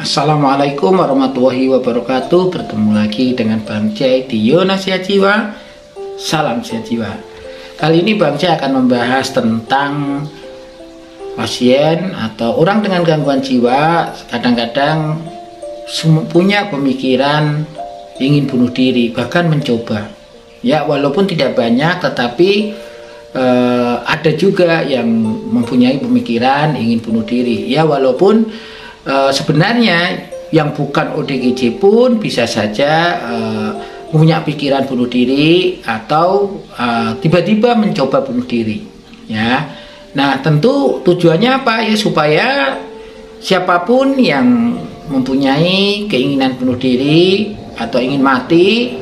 Assalamualaikum warahmatullahi wabarakatuh. Bertemu lagi dengan Bang Jai di Yona Sehat Jiwa. Salam sehat jiwa. Kali ini Bang Jai akan membahas tentang pasien atau orang dengan gangguan jiwa kadang-kadang punya pemikiran ingin bunuh diri, bahkan mencoba. Ya, walaupun tidak banyak, tetapi ada juga yang mempunyai pemikiran ingin bunuh diri. Ya, walaupun sebenarnya yang bukan ODGJ pun bisa saja punya pikiran bunuh diri atau tiba-tiba mencoba bunuh diri. Ya, nah tentu tujuannya apa ya, supaya siapapun yang mempunyai keinginan bunuh diri atau ingin mati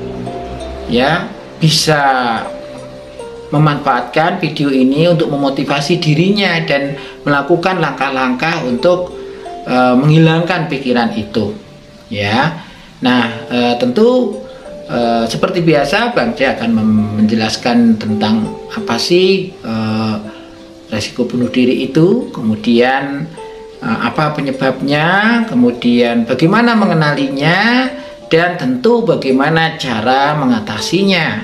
ya bisa memanfaatkan video ini untuk memotivasi dirinya dan melakukan langkah-langkah untuk menghilangkan pikiran itu ya. Nah tentu seperti biasa Bang Jai akan menjelaskan tentang apa sih resiko bunuh diri itu, kemudian apa penyebabnya, kemudian bagaimana mengenalinya, dan tentu bagaimana cara mengatasinya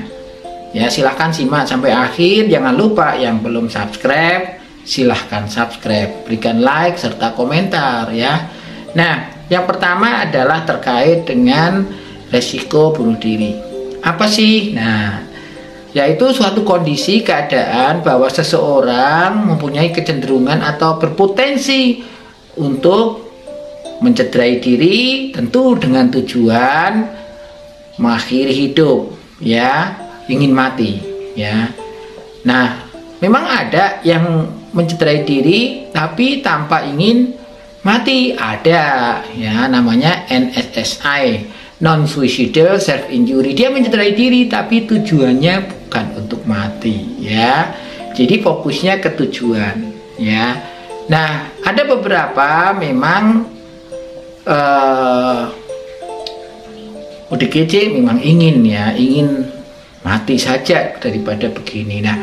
ya. Silahkan simak sampai akhir. Jangan lupa yang belum subscribe, silahkan subscribe, berikan like serta komentar ya. Nah, yang pertama adalah terkait dengan resiko bunuh diri. Apa sih? Nah, yaitu suatu kondisi keadaan bahwa seseorang mempunyai kecenderungan atau berpotensi untuk mencederai diri, tentu dengan tujuan mengakhiri hidup ya, ingin mati ya. Nah, memang ada yang mencederai diri tapi tanpa ingin mati, ada ya, namanya NSSI, non suicidal self injury. Dia mencederai diri tapi tujuannya bukan untuk mati ya. Jadi fokusnya ke tujuan ya. Nah, ada beberapa memang ODGJ memang ingin mati saja daripada begini. Nah,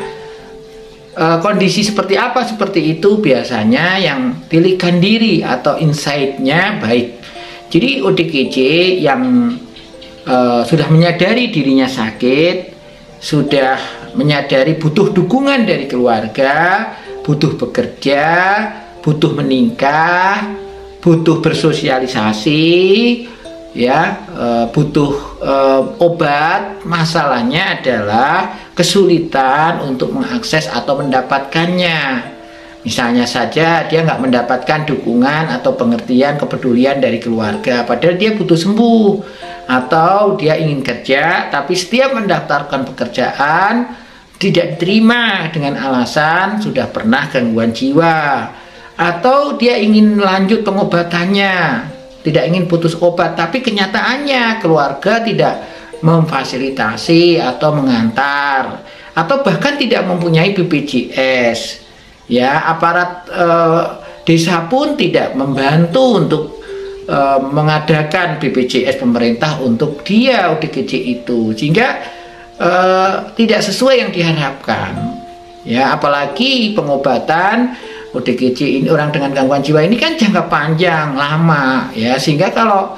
kondisi seperti apa seperti itu biasanya yang pilihkan diri atau insight-nya baik. Jadi ODGJ yang sudah menyadari dirinya sakit, sudah menyadari butuh dukungan dari keluarga, butuh bekerja, butuh menikah, butuh bersosialisasi ya, butuh obat. Masalahnya adalah kesulitan untuk mengakses atau mendapatkannya. Misalnya saja dia nggak mendapatkan dukungan atau pengertian, kepedulian dari keluarga, padahal dia butuh sembuh. Atau dia ingin kerja tapi setiap mendaftarkan pekerjaan tidak diterima dengan alasan sudah pernah gangguan jiwa. Atau dia ingin lanjut pengobatannya, tidak ingin putus obat, tapi kenyataannya keluarga tidak memfasilitasi atau mengantar, atau bahkan tidak mempunyai BPJS ya. Aparat desa pun tidak membantu untuk mengadakan BPJS pemerintah untuk dia ODGJ itu, sehingga tidak sesuai yang diharapkan ya. Apalagi pengobatan ODGJ ini, orang dengan gangguan jiwa ini kan jangka panjang, lama ya, sehingga kalau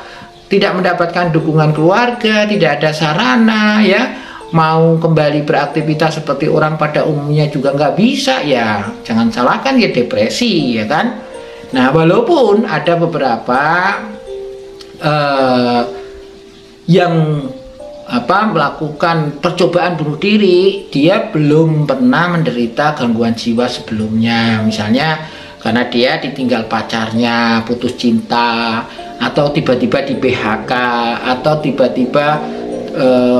tidak mendapatkan dukungan keluarga, tidak ada sarana ya, mau kembali beraktivitas seperti orang pada umumnya juga nggak bisa ya. Jangan salahkan ya depresi ya kan. Nah, walaupun ada beberapa yang melakukan percobaan bunuh diri, dia belum pernah menderita gangguan jiwa sebelumnya. Misalnya karena dia ditinggal pacarnya, putus cinta, atau tiba-tiba di PHK, atau tiba-tiba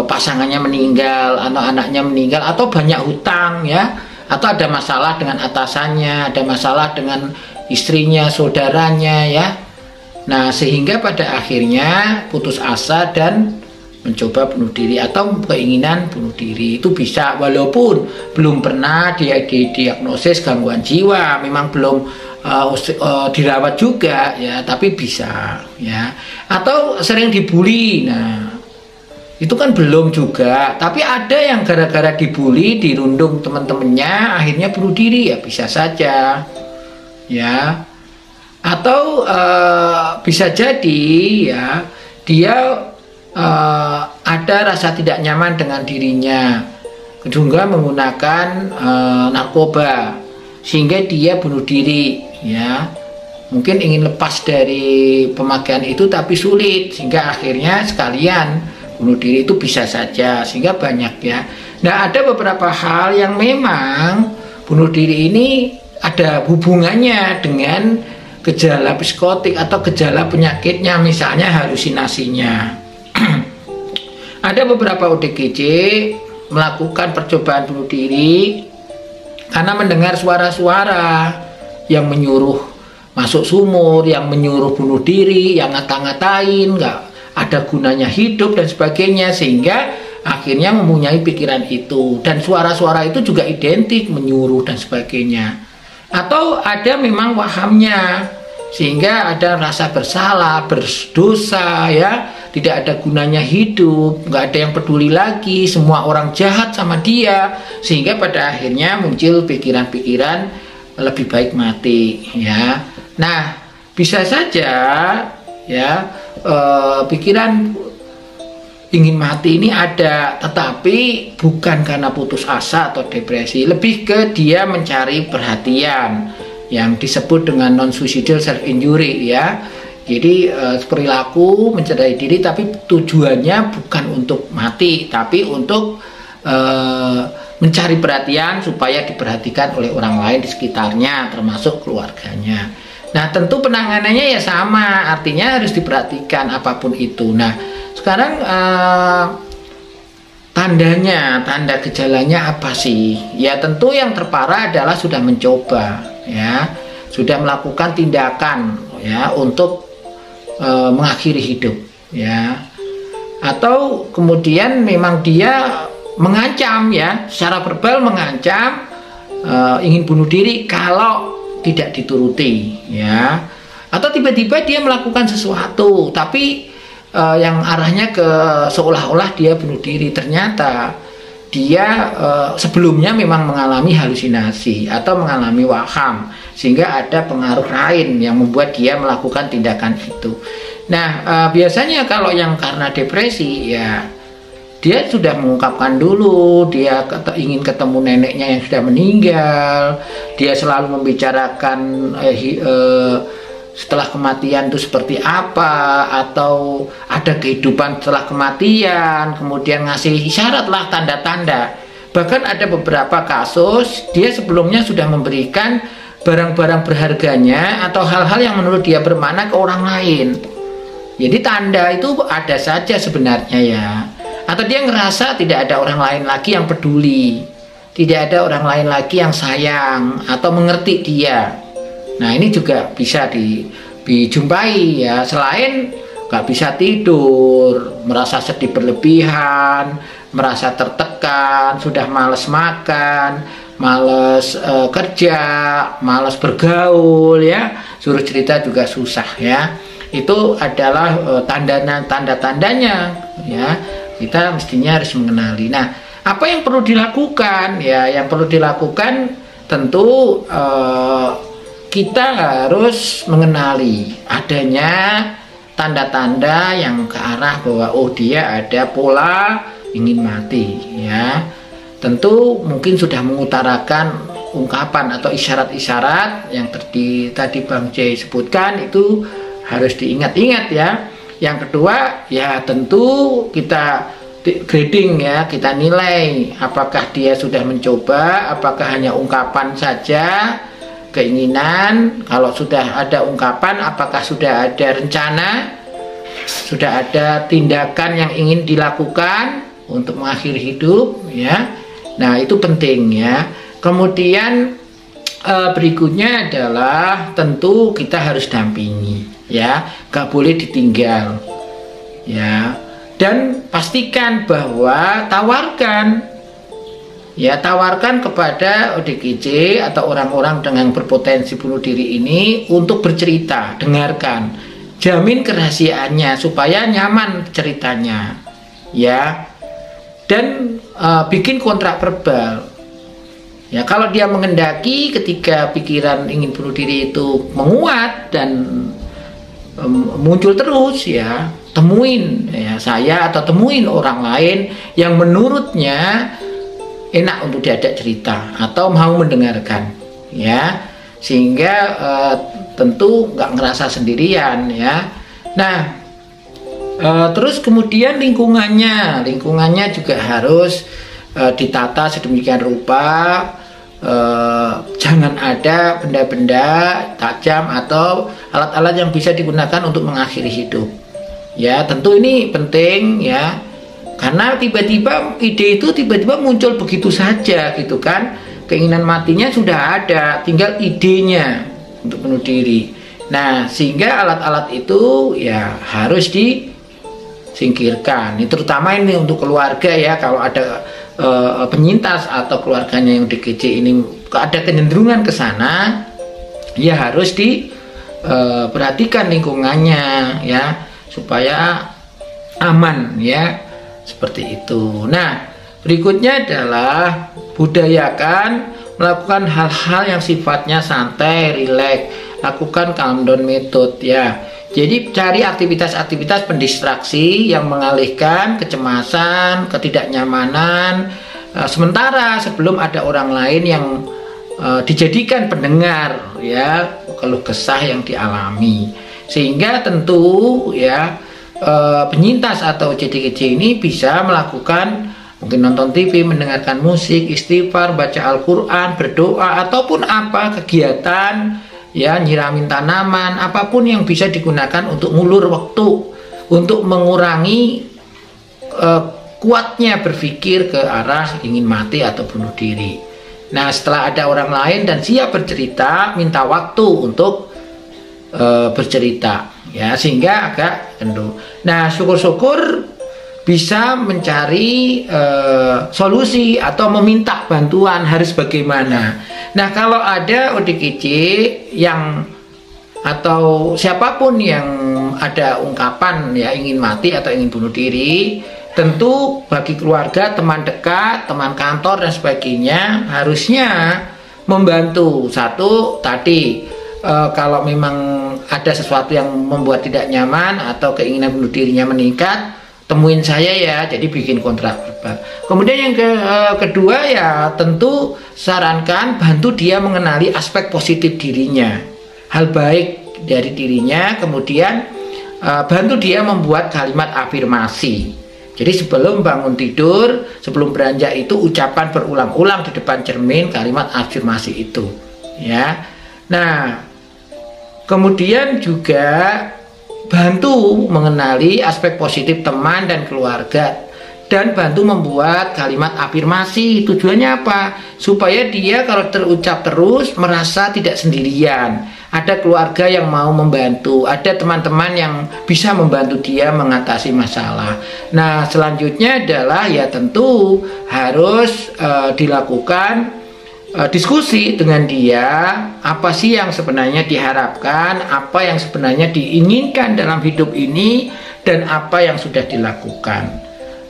pasangannya meninggal, atau anaknya meninggal, atau banyak hutang ya, atau ada masalah dengan atasannya, ada masalah dengan istrinya, saudaranya ya. Nah, sehingga pada akhirnya putus asa dan mencoba bunuh diri atau keinginan bunuh diri. Itu bisa walaupun belum pernah dia didiagnosis gangguan jiwa, memang belum dirawat juga ya, tapi bisa ya. Atau sering dibully. Nah, itu kan belum juga, tapi ada yang gara-gara dibully, dirundung teman-temannya, akhirnya bunuh diri ya, bisa saja ya. Atau bisa jadi ya dia ada rasa tidak nyaman dengan dirinya, juga menggunakan narkoba sehingga dia bunuh diri ya. Mungkin ingin lepas dari pemakaian itu tapi sulit, sehingga akhirnya sekalian bunuh diri. Itu bisa saja, sehingga banyak ya. Nah, ada beberapa hal yang memang bunuh diri ini ada hubungannya dengan gejala psikotik atau gejala penyakitnya, misalnya halusinasinya. Ada beberapa ODGJ melakukan percobaan bunuh diri karena mendengar suara-suara yang menyuruh masuk sumur, yang menyuruh bunuh diri, yang ngata-ngatain nggak ada gunanya hidup dan sebagainya, sehingga akhirnya mempunyai pikiran itu. Dan suara-suara itu juga identik menyuruh dan sebagainya. Atau ada memang wahamnya, sehingga ada rasa bersalah, berdosa ya, tidak ada gunanya hidup, nggak ada yang peduli lagi, semua orang jahat sama dia, sehingga pada akhirnya muncul pikiran-pikiran lebih baik mati ya. Nah, bisa saja ya pikiran ingin mati ini ada, tetapi bukan karena putus asa atau depresi, lebih ke dia mencari perhatian yang disebut dengan non-suicidal self-injury ya. Jadi perilaku mencederai diri, tapi tujuannya bukan untuk mati, tapi untuk mencari perhatian supaya diperhatikan oleh orang lain di sekitarnya, termasuk keluarganya. Nah, tentu penanganannya ya sama, artinya harus diperhatikan apapun itu. Nah, sekarang tanda gejalanya apa sih? Ya tentu yang terparah adalah sudah mencoba ya, sudah melakukan tindakan ya untuk mengakhiri hidup ya. Atau kemudian memang dia mengancam ya, secara verbal mengancam ingin bunuh diri kalau tidak dituruti ya. Atau tiba-tiba dia melakukan sesuatu tapi yang arahnya ke seolah-olah dia bunuh diri, ternyata dia sebelumnya memang mengalami halusinasi atau mengalami waham, sehingga ada pengaruh lain yang membuat dia melakukan tindakan itu. Nah, biasanya kalau yang karena depresi ya dia sudah mengungkapkan dulu, dia ingin ketemu neneknya yang sudah meninggal, dia selalu membicarakan setelah kematian itu seperti apa, atau ada kehidupan setelah kematian, kemudian ngasih isyarat lah, tanda-tanda. Bahkan ada beberapa kasus dia sebelumnya sudah memberikan barang-barang berharganya atau hal-hal yang menurut dia bermakna ke orang lain. Jadi tanda itu ada saja sebenarnya ya. Atau dia ngerasa tidak ada orang lain lagi yang peduli, tidak ada orang lain lagi yang sayang atau mengerti dia. Nah, ini juga bisa dijumpai ya. Selain gak bisa tidur, merasa sedih berlebihan, merasa tertekan, sudah males makan, males kerja, males bergaul ya, suruh cerita juga susah ya. Itu adalah tanda-tandanya ya. Kita mestinya harus mengenali. Nah, apa yang perlu dilakukan? Ya, yang perlu dilakukan tentu kita harus mengenali adanya tanda-tanda yang ke arah bahwa oh dia ada pola ingin mati ya. Tentu mungkin sudah mengutarakan ungkapan atau isyarat-isyarat yang tadi Bang J sebutkan, itu harus diingat-ingat ya. Yang kedua ya tentu kita grading ya, kita nilai apakah dia sudah mencoba, apakah hanya ungkapan saja, keinginan. Kalau sudah ada ungkapan, apakah sudah ada rencana, sudah ada tindakan yang ingin dilakukan untuk mengakhiri hidup ya. Nah, itu penting ya. Kemudian berikutnya adalah tentu kita harus dampingi ya, gak boleh ditinggal ya, dan pastikan bahwa tawarkan kepada ODGJ atau orang-orang dengan berpotensi bunuh diri ini untuk bercerita, dengarkan, jamin kerahasiaannya supaya nyaman ceritanya ya, dan bikin kontrak verbal Ya, kalau dia mengendaki ketika pikiran ingin bunuh diri itu menguat dan muncul terus, ya temuin ya saya atau temuin orang lain yang menurutnya enak untuk diajak cerita atau mau mendengarkan, ya, sehingga tentu nggak ngerasa sendirian, ya. Nah, terus kemudian lingkungannya juga harus ditata sedemikian rupa. Jangan ada benda-benda tajam atau alat-alat yang bisa digunakan untuk mengakhiri hidup. Ya, tentu ini penting, ya, karena tiba-tiba ide itu tiba-tiba muncul begitu saja, gitu kan. Keinginan matinya sudah ada, tinggal idenya untuk bunuh diri. Nah, sehingga alat-alat itu ya harus disingkirkan. Ini terutama ini untuk keluarga, ya, kalau ada penyintas atau keluarganya yang DGJ ini ada kecenderungan ke sana, ya harus diperhatikan lingkungannya, ya, supaya aman, ya, seperti itu. Nah, berikutnya adalah budayakan melakukan hal-hal yang sifatnya santai, rileks, lakukan calm down method, ya. Jadi cari aktivitas-aktivitas pendistraksi yang mengalihkan kecemasan, ketidaknyamanan, sementara sebelum ada orang lain yang dijadikan pendengar, ya, keluh kesah yang dialami. Sehingga tentu, ya, penyintas atau JDGJ ini bisa melakukan mungkin nonton TV, mendengarkan musik, istighfar, baca Al-Quran, berdoa, ataupun apa kegiatan, ya, nyiramin tanaman, apapun yang bisa digunakan untuk ngulur waktu, untuk mengurangi kuatnya berpikir ke arah ingin mati atau bunuh diri. Nah, setelah ada orang lain dan siap bercerita, minta waktu untuk bercerita, ya, sehingga agak kendu. Nah, syukur-syukur bisa mencari solusi atau meminta bantuan harus bagaimana. Nah, kalau ada ODGJ yang atau siapapun yang ada ungkapan, ya, ingin mati atau ingin bunuh diri, tentu bagi keluarga, teman dekat, teman kantor dan sebagainya harusnya membantu. Satu tadi, kalau memang ada sesuatu yang membuat tidak nyaman atau keinginan bunuh dirinya meningkat, temuin saya, ya, jadi bikin kontrak verbal. Kemudian yang kedua, ya, tentu sarankan bantu dia mengenali aspek positif dirinya, hal baik dari dirinya. Kemudian bantu dia membuat kalimat afirmasi. Jadi sebelum bangun tidur, sebelum beranjak itu ucapan berulang-ulang di depan cermin kalimat afirmasi itu, ya. Nah, kemudian juga bantu mengenali aspek positif teman dan keluarga dan bantu membuat kalimat afirmasi. Tujuannya apa? Supaya dia kalau terucap terus merasa tidak sendirian, ada keluarga yang mau membantu, ada teman-teman yang bisa membantu dia mengatasi masalah. Nah, selanjutnya adalah, ya, tentu harus dilakukan diskusi dengan dia, apa sih yang sebenarnya diharapkan, apa yang sebenarnya diinginkan dalam hidup ini, dan apa yang sudah dilakukan.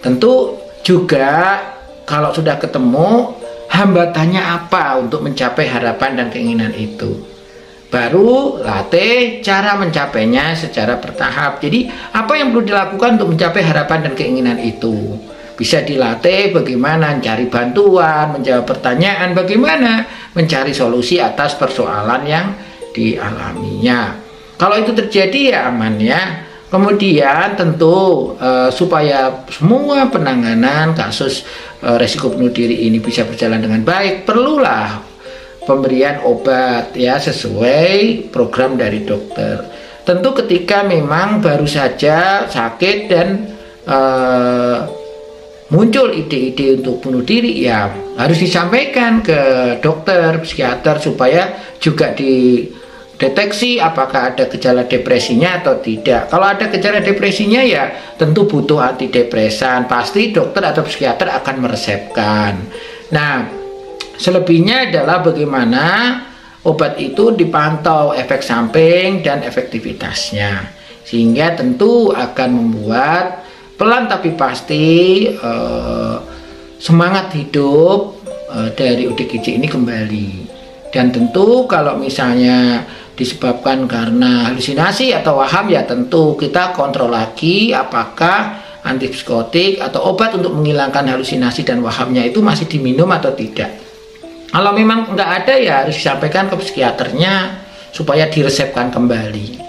Tentu juga kalau sudah ketemu, hambatannya apa untuk mencapai harapan dan keinginan itu. Baru latih cara mencapainya secara bertahap. Jadi apa yang perlu dilakukan untuk mencapai harapan dan keinginan itu. Bisa dilatih bagaimana mencari bantuan, menjawab pertanyaan, bagaimana mencari solusi atas persoalan yang dialaminya. Kalau itu terjadi, ya, aman, ya. Kemudian tentu supaya semua penanganan kasus resiko bunuh diri ini bisa berjalan dengan baik, perlulah pemberian obat, ya, sesuai program dari dokter. Tentu ketika memang baru saja sakit dan muncul ide-ide untuk bunuh diri, ya harus disampaikan ke dokter, psikiater, supaya juga dideteksi apakah ada gejala depresinya atau tidak. Kalau ada gejala depresinya, ya tentu butuh antidepresan, pasti dokter atau psikiater akan meresepkan. Nah, selebihnya adalah bagaimana obat itu dipantau efek samping dan efektivitasnya, sehingga tentu akan membuat pelan tapi pasti semangat hidup dari ODGJ ini kembali. Dan tentu kalau misalnya disebabkan karena halusinasi atau waham, ya tentu kita kontrol lagi apakah antipsikotik atau obat untuk menghilangkan halusinasi dan wahamnya itu masih diminum atau tidak. Kalau memang nggak ada, ya harus disampaikan ke psikiaternya supaya diresepkan kembali.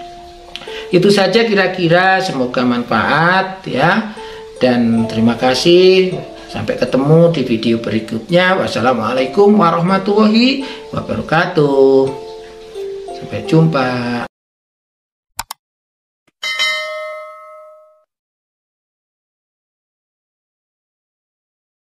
Itu saja kira-kira, semoga manfaat ya. Dan terima kasih. Sampai ketemu di video berikutnya. Wassalamualaikum warahmatullahi wabarakatuh. Sampai jumpa.